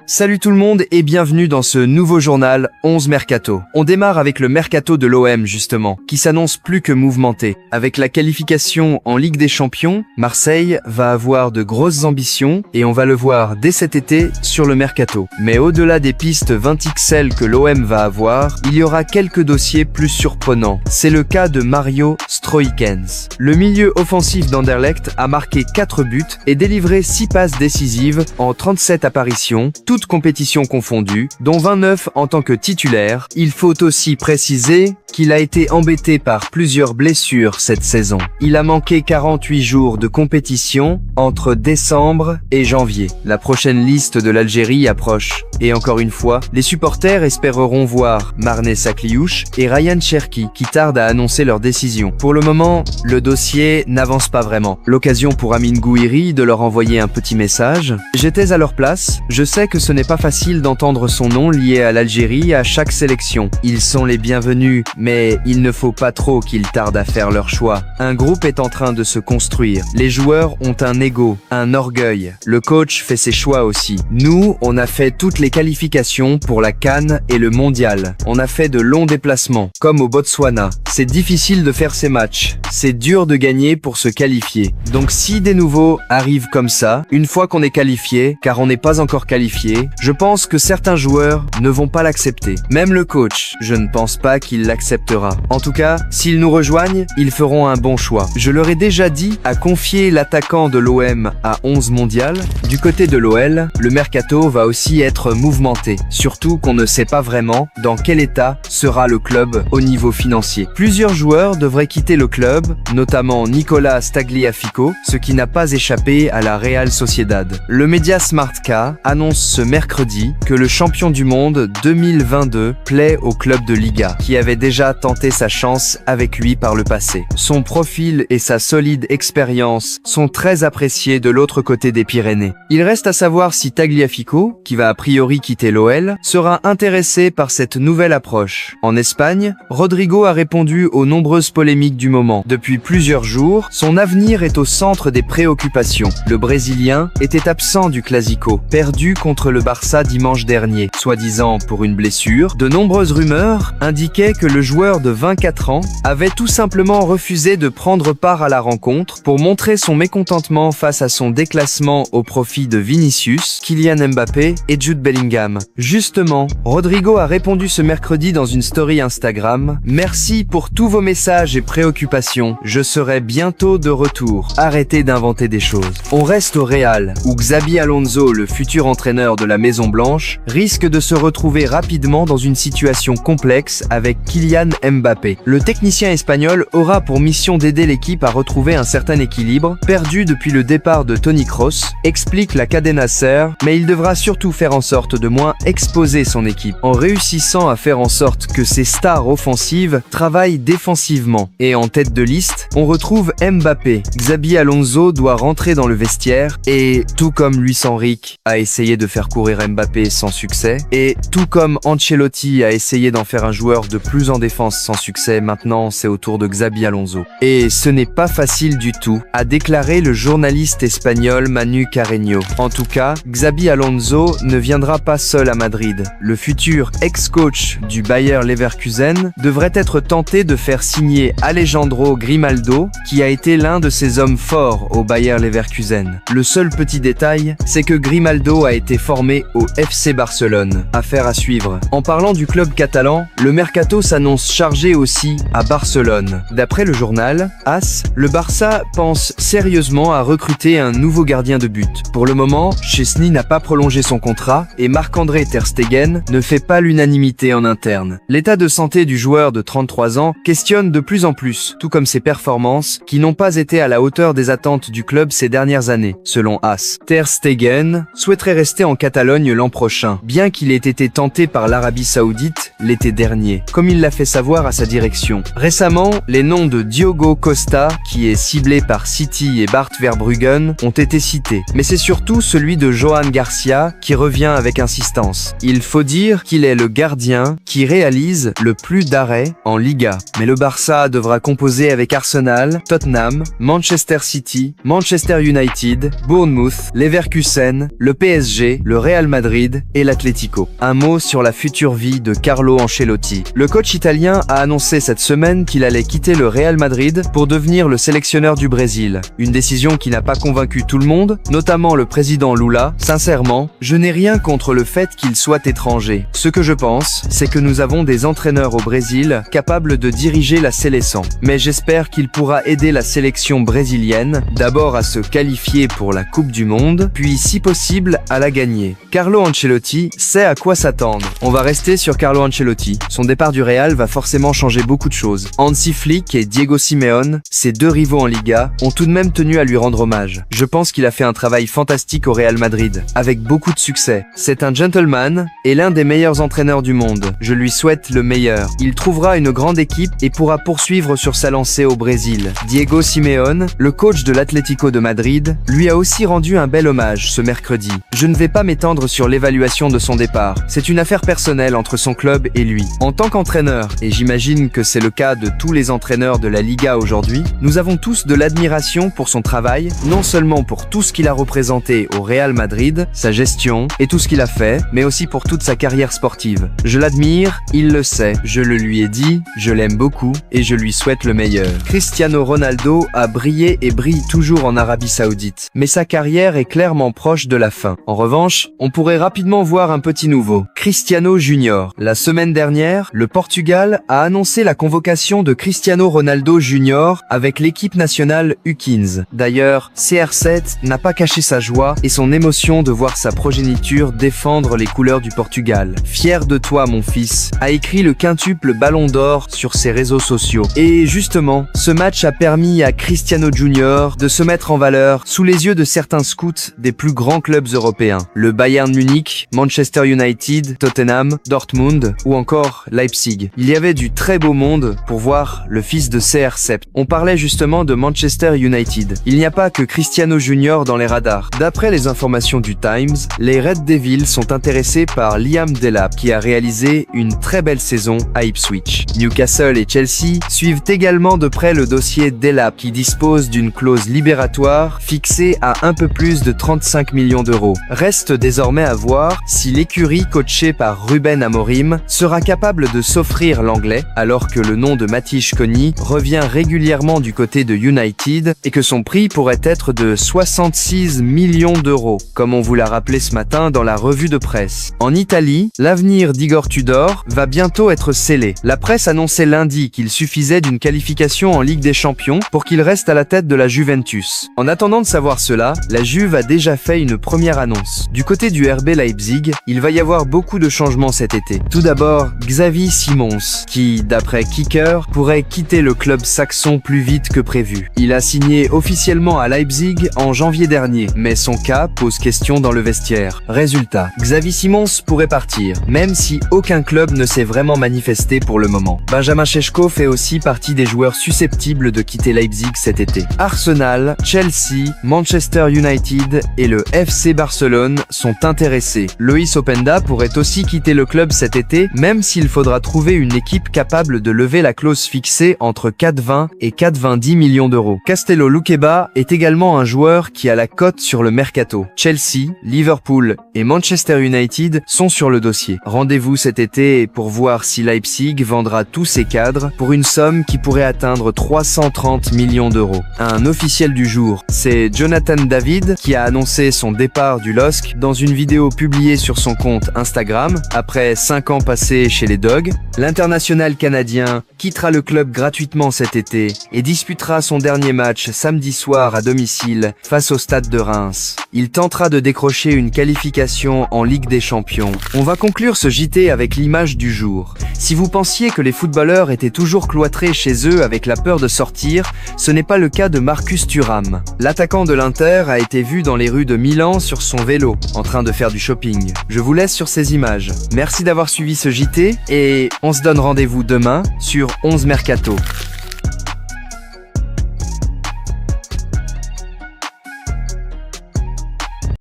Salut tout le monde et bienvenue dans ce nouveau journal 11 Mercato. On démarre avec le Mercato de l'OM justement, qui s'annonce plus que mouvementé. Avec la qualification en Ligue des Champions, Marseille va avoir de grosses ambitions et on va le voir dès cet été sur le Mercato. Mais au-delà des pistes 20XL que l'OM va avoir, il y aura quelques dossiers plus surprenants. C'est le cas de Mario Stroikens. Le milieu offensif d'Anderlecht a marqué 4 buts et délivré 6 passes décisives en 37 apparitions, toutes compétitions confondues, dont 29 en tant que titulaire. Il faut aussi préciser qu'il a été embêté par plusieurs blessures cette saison. Il a manqué 48 jours de compétition entre décembre et janvier. La prochaine liste de l'Algérie approche. Et encore une fois, les supporters espéreront voir Marnay Sakliouche et Ryan Cherki qui tardent à annoncer leur décision. Pour le moment, le dossier n'avance pas vraiment. L'occasion pour Amine Gouiri de leur envoyer un petit message. J'étais à leur place, je sais que ce n'est pas facile d'entendre son nom lié à l'Algérie à chaque sélection. Ils sont les bienvenus, mais il ne faut pas trop qu'ils tardent à faire leur choix. Un groupe est en train de se construire. Les joueurs ont un ego, un orgueil. Le coach fait ses choix aussi. Nous, on a fait toutes les qualifications pour la CAN et le Mondial. On a fait de longs déplacements, comme au Botswana. C'est difficile de faire ces matchs. C'est dur de gagner pour se qualifier. Donc si des nouveaux arrivent comme ça, une fois qu'on est qualifié, car on n'est pas encore qualifié, je pense que certains joueurs ne vont pas l'accepter. Même le coach, je ne pense pas qu'il l'acceptera. En tout cas, s'ils nous rejoignent, ils feront un bon choix. Je leur ai déjà dit à confier l'attaquant de l'OM à 11 mondial. Du côté de l'OL, le mercato va aussi être mouvementé. Surtout qu'on ne sait pas vraiment dans quel état sera le club au niveau financier. Plusieurs joueurs devraient quitter le club, notamment Nicolas Tagliafico, ce qui n'a pas échappé à la Real Sociedad. Le média Smartka annonce ce mercredi que le champion du monde 2022 plaît au club de Liga, qui avait déjà tenté sa chance avec lui par le passé. Son profil et sa solide expérience sont très appréciés de l'autre côté des Pyrénées. Il reste à savoir si Tagliafico, qui va a priori quitter l'OL, sera intéressé par cette nouvelle approche. En Espagne, Rodrigo a répondu aux nombreuses polémiques du moment. Depuis plusieurs jours, son avenir est au centre des préoccupations. Le Brésilien était absent du Clasico, perdu contre le Barça dimanche dernier, soi-disant pour une blessure. De nombreuses rumeurs indiquaient que le joueur de 24 ans avait tout simplement refusé de prendre part à la rencontre pour montrer son mécontentement face à son déclassement au profit de Vinicius, Kylian Mbappé et Jude Bellingham. Justement, Rodrigo a répondu ce mercredi dans une story Instagram « Merci pour tous vos messages et préoccupations. Je serai bientôt de retour. Arrêtez d'inventer des choses. » On reste au Real, où Xabi Alonso, le futur entraîneur de la Maison Blanche, risque de se retrouver rapidement dans une situation complexe avec Kylian Mbappé. Le technicien espagnol aura pour mission d'aider l'équipe à retrouver un certain équilibre, perdu depuis le départ de Toni Kroos, explique la Cadena Ser, mais il devra surtout faire en sorte de moins exposer son équipe, en réussissant à faire en sorte que ses stars offensives travaillent défensivement. Et en tête de liste, on retrouve Mbappé. Xabi Alonso doit rentrer dans le vestiaire et, tout comme Luis Enrique a essayé de faire courir Mbappé sans succès, et tout comme Ancelotti a essayé d'en faire un joueur de plus en défense sans succès, maintenant c'est au tour de Xabi Alonso. Et ce n'est pas facile du tout, a déclaré le journaliste espagnol Manu Carreño. En tout cas, Xabi Alonso ne viendra pas seul à Madrid. Le futur ex-coach du Bayer Leverkusen devrait être tenté de faire signer Alejandro Grimaldo, qui a été l'un de ses hommes forts au Bayer Leverkusen. Le seul petit détail, c'est que Grimaldo a été formé au FC Barcelone. Affaire à suivre. En parlant du club catalan, le mercato s'annonce chargé aussi à Barcelone. D'après le journal AS, le Barça pense sérieusement à recruter un nouveau gardien de but. Pour le moment, Chesney n'a pas prolongé son contrat et Marc-André ter Stegen ne fait pas l'unanimité en interne. L'état de santé du joueur de 33 ans questionne de plus en plus, tout comme ses performances qui n'ont pas été à la hauteur des attentes du club ces dernières années, selon AS. Ter Stegen souhaiterait rester en Catalogne l'an prochain, bien qu'il ait été tenté par l'Arabie Saoudite l'été dernier, comme il l'a fait fait savoir à sa direction. Récemment, les noms de Diogo Costa, qui est ciblé par City et Bart Verbruggen, ont été cités. Mais c'est surtout celui de Johan Garcia qui revient avec insistance. Il faut dire qu'il est le gardien qui réalise le plus d'arrêts en Liga. Mais le Barça devra composer avec Arsenal, Tottenham, Manchester City, Manchester United, Bournemouth, Leverkusen, le PSG, le Real Madrid et l'Atlético. Un mot sur la future vie de Carlo Ancelotti. Le coach italien a annoncé cette semaine qu'il allait quitter le Real Madrid pour devenir le sélectionneur du Brésil. Une décision qui n'a pas convaincu tout le monde, notamment le président Lula. Sincèrement, je n'ai rien contre le fait qu'il soit étranger. Ce que je pense, c'est que nous avons des entraîneurs au Brésil capables de diriger la sélection. Mais j'espère qu'il pourra aider la sélection brésilienne, d'abord à se qualifier pour la Coupe du Monde, puis si possible à la gagner. Carlo Ancelotti sait à quoi s'attendre. On va rester sur Carlo Ancelotti. Son départ du Real va forcément changer beaucoup de choses. Hansi Flick et Diego Simeone, ses deux rivaux en Liga, ont tout de même tenu à lui rendre hommage. Je pense qu'il a fait un travail fantastique au Real Madrid, avec beaucoup de succès. C'est un gentleman et l'un des meilleurs entraîneurs du monde. Je lui souhaite le meilleur. Il trouvera une grande équipe et pourra poursuivre sur sa lancée au Brésil. Diego Simeone, le coach de l'Atlético de Madrid, lui a aussi rendu un bel hommage ce mercredi. Je ne vais pas m'étendre sur l'évaluation de son départ. C'est une affaire personnelle entre son club et lui. En tant qu'entraîneur, et j'imagine que c'est le cas de tous les entraîneurs de la Liga aujourd'hui, nous avons tous de l'admiration pour son travail, non seulement pour tout ce qu'il a représenté au Real Madrid, sa gestion et tout ce qu'il a fait, mais aussi pour toute sa carrière sportive. Je l'admire, il le sait, je le lui ai dit, je l'aime beaucoup et je lui souhaite le meilleur. Cristiano Ronaldo a brillé et brille toujours en Arabie Saoudite, mais sa carrière est clairement proche de la fin. En revanche, on pourrait rapidement voir un petit nouveau. Cristiano Junior. La semaine dernière, le Portugal a annoncé la convocation de Cristiano Ronaldo Junior avec l'équipe nationale U15. D'ailleurs, CR7 n'a pas caché sa joie et son émotion de voir sa progéniture défendre les couleurs du Portugal. Fier de toi, mon fils, a écrit le quintuple Ballon d'Or sur ses réseaux sociaux. Et justement, ce match a permis à Cristiano Junior de se mettre en valeur sous les yeux de certains scouts des plus grands clubs européens. Le Bayern Munich, Manchester United, Tottenham, Dortmund ou encore Leipzig. Il y avait du très beau monde pour voir le fils de CR7. On parlait justement de Manchester United. Il n'y a pas que Cristiano Junior dans les radars. D'après les informations du Times, les Red Devils sont intéressés par Liam Delap qui a réalisé une très belle saison à Ipswich. Newcastle et Chelsea suivent également de près le dossier Delap qui dispose d'une clause libératoire fixée à un peu plus de 35 millions d'euros. Reste désormais à voir si l'écurie coachée par Ruben Amorim sera capable de s'offrir l'anglais alors que le nom de Matej Koni revient régulièrement du côté de United et que son prix pourrait être de 66 millions d'euros, comme on vous l'a rappelé ce matin dans la revue de presse. En Italie, l'avenir d'Igor Tudor va bientôt être scellé. La presse annonçait lundi qu'il suffisait d'une qualification en Ligue des Champions pour qu'il reste à la tête de la Juventus. En attendant de savoir cela, la Juve a déjà fait une première annonce. Du côté du RB Leipzig, il va y avoir beaucoup de changements cet été. Tout d'abord, Xavi Simons, qui, d'après Kicker, pourrait quitter le club saxon plus vite que prévu. Il a signé officiellement à Leipzig en janvier dernier, mais son cas pose question dans le vestiaire. Résultat, Xavi Simons pourrait partir, même si aucun club ne s'est vraiment manifesté pour le moment. Benjamin Šeško fait aussi partie des joueurs susceptibles de quitter Leipzig cet été. Arsenal, Chelsea, Manchester United et le FC Barcelone sont intéressés. Loïs Openda pourrait aussi quitter le club cet été, même s'il faudra trouver une équipe capable de lever la clause fixée entre 4,20 et 4,20 millions d'euros. Castello Luqueba est également un joueur qui a la cote sur le mercato. Chelsea, Liverpool et Manchester United sont sur le dossier. Rendez-vous cet été pour voir si Leipzig vendra tous ses cadres pour une somme qui pourrait atteindre 330 millions d'euros. Un officiel du jour, c'est Jonathan David qui a annoncé son départ du LOSC dans une vidéo publiée sur son compte Instagram. Après 5 ans passés chez les Dogs, l'international canadien quittera le club gratuitement cet été et disputera son dernier match samedi soir à domicile face au Stade de Reims. Il tentera de décrocher une qualification en Ligue des Champions. On va conclure ce JT avec l'image du jour. Si vous pensiez que les footballeurs étaient toujours cloîtrés chez eux avec la peur de sortir, ce n'est pas le cas de Marcus Thuram. L'attaquant de l'Inter a été vu dans les rues de Milan sur son vélo, en train de faire du shopping. Je vous laisse sur ces images. images. Merci d'avoir suivi ce JT et on se donne rendez-vous demain sur 11 Mercato.